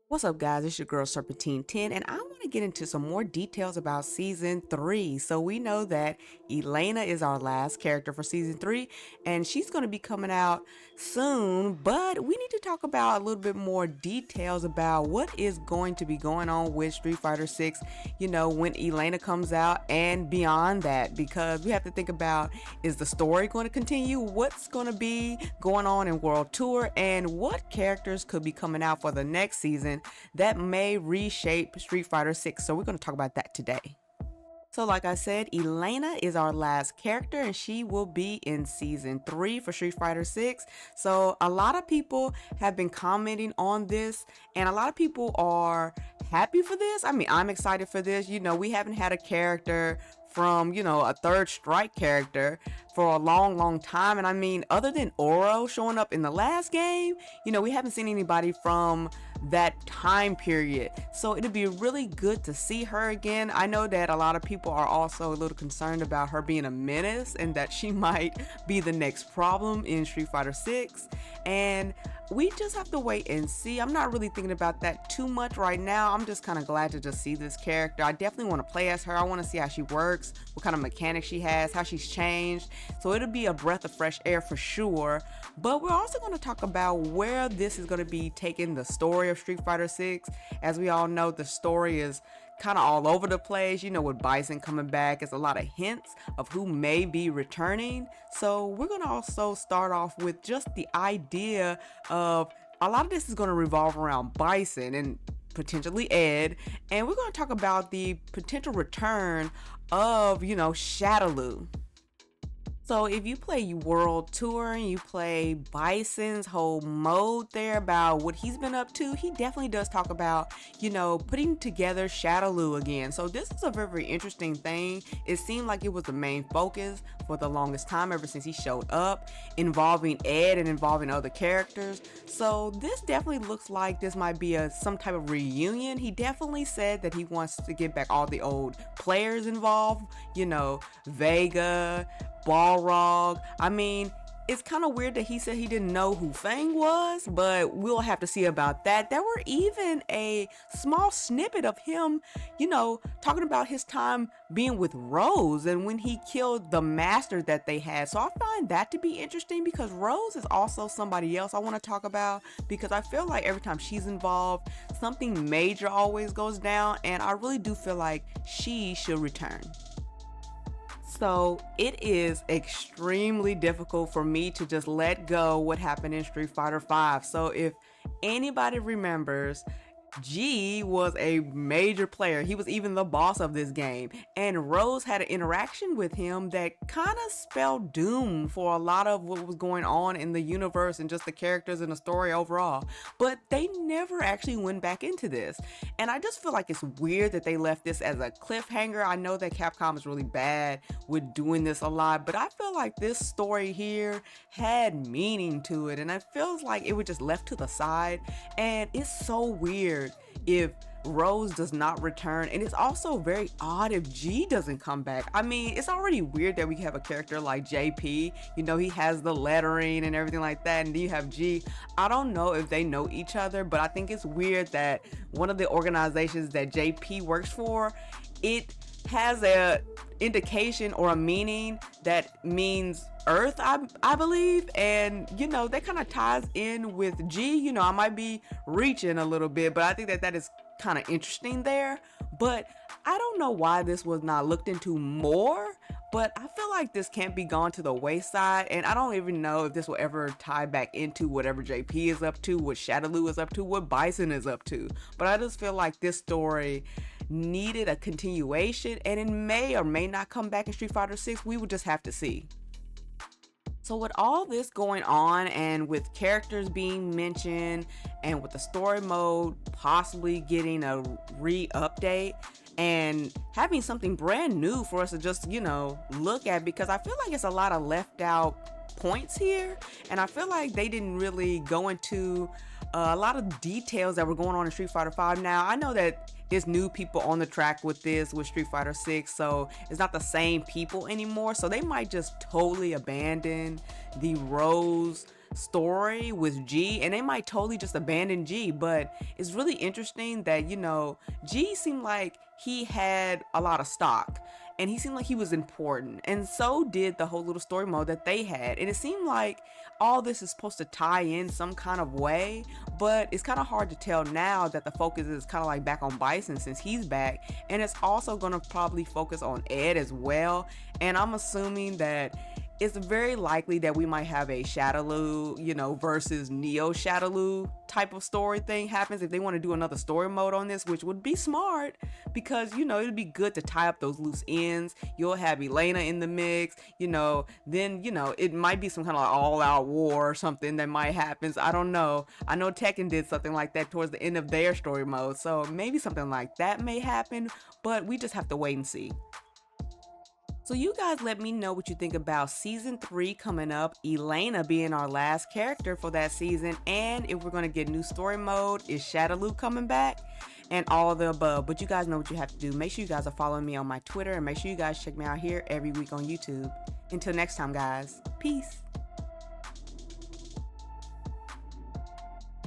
What's up, guys? It's your girl Serpentine 10, and I want to get into some more details about season 3. So, we know that Elena is our last character for season 3, and she's going to be coming out soon. But we need to talk about a little bit more details about what is going to be going on with Street Fighter 6, when Elena comes out and beyond that, because we have to think about, is the story going to continue? What's going to be going on in World Tour, and what characters could be coming out for the next season that may reshape Street Fighter 6. So we're going to talk about that today. So like I said, Elena is our last character and she will be in season 3 for Street Fighter 6. So a lot of people have been commenting on this and a lot of people are happy for this. I mean, I'm excited for this. We haven't had a character from, a third strike character for a long time. And I mean, other than Oro showing up in the last game, we haven't seen anybody from that time period. So it'd be really good to see her again. I know that a lot of people are also a little concerned about her being a menace and that she might be the next problem in Street Fighter 6. And we just have to wait and see. I'm not really thinking about that too much right now. I'm just kind of glad to just see this character. I definitely want to play as her. I want to see how she works, what kind of mechanics she has, how she's changed. So it'll be a breath of fresh air for sure. But we're also going to talk about where this is going to be taking the story of Street Fighter 6. As we all know, the story is kind of all over the place. With Bison coming back, it's a lot of hints of who may be returning. So we're going to also start off with just the idea of a lot of this is going to revolve around Bison and potentially Ed, and we're going to talk about the potential return of, Shadaloo. So if you play World Tour and you play Bison's whole mode there about what he's been up to, he definitely does talk about, putting together Shadaloo again. So this is a very interesting thing. It seemed like it was the main focus for the longest time ever since he showed up, involving Ed and involving other characters. So this definitely looks like this might be some type of reunion. He definitely said that he wants to get back all the old players involved, Vega, Balrog. I mean, it's kind of weird that he said he didn't know who Fang was, but we'll have to see about that. There were even a small snippet of him, talking about his time being with Rose and when he killed the master that they had. So I find that to be interesting because Rose is also somebody else I want to talk about because I feel like every time she's involved, something major always goes down, and I really do feel like she should return. So it is extremely difficult for me to just let go what happened in Street Fighter 5. So if anybody remembers, G was a major player. He was even the boss of this game. And Rose had an interaction with him that kind of spelled doom for a lot of what was going on in the universe and just the characters and the story overall. But they never actually went back into this. And I just feel like it's weird that they left this as a cliffhanger. I know that Capcom is really bad with doing this a lot, but I feel like this story here had meaning to it. And it feels like it was just left to the side. And it's so weird if Rose does not return, and it's also very odd if G doesn't come back. I mean, it's already weird that we have a character like JP, he has the lettering and everything like that, and then you have G. I don't know if they know each other, but I think it's weird that one of the organizations that JP works for, it has a indication or a meaning that means Earth, I believe, and that kind of ties in with G. I might be reaching a little bit, but I think that is kind of interesting there. But I don't know why this was not looked into more, but I feel like this can't be gone to the wayside, and I don't even know if this will ever tie back into whatever JP is up to, what Shadaloo is up to, what Bison is up to. But I just feel like this story needed a continuation, and it may or may not come back in Street Fighter 6. We would just have to see. So with all this going on and with characters being mentioned and with the story mode possibly getting a re-update and having something brand new for us to just, look at, because I feel like it's a lot of left out points here, and I feel like they didn't really go into a lot of details that were going on in Street Fighter 5. Now, I know that there's new people on the track with this, with Street Fighter 6, so it's not the same people anymore. So they might just totally abandon the Rose story with G, and they might totally just abandon G. But it's really interesting that, G seemed like he had a lot of stock, and he seemed like he was important, and so did the whole little story mode that they had. And it seemed like all this is supposed to tie in some kind of way, but it's kind of hard to tell now that the focus is kind of like back on Bison since he's back, and it's also going to probably focus on Ed as well. And I'm assuming that it's very likely that we might have a Shadaloo, versus Neo Shadaloo type of story thing happens if they want to do another story mode on this, which would be smart because, it'd be good to tie up those loose ends. You'll have Elena in the mix, then, it might be some kind of like all out war or something that might happen. So I don't know. I know Tekken did something like that towards the end of their story mode. So maybe something like that may happen, but we just have to wait and see. So you guys let me know what you think about season 3 coming up, Elena being our last character for that season, and if we're going to get new story mode, is Shadaloo coming back, and all of the above. But you guys know what you have to do. Make sure you guys are following me on my Twitter, and make sure you guys check me out here every week on YouTube. Until next time, guys. Peace.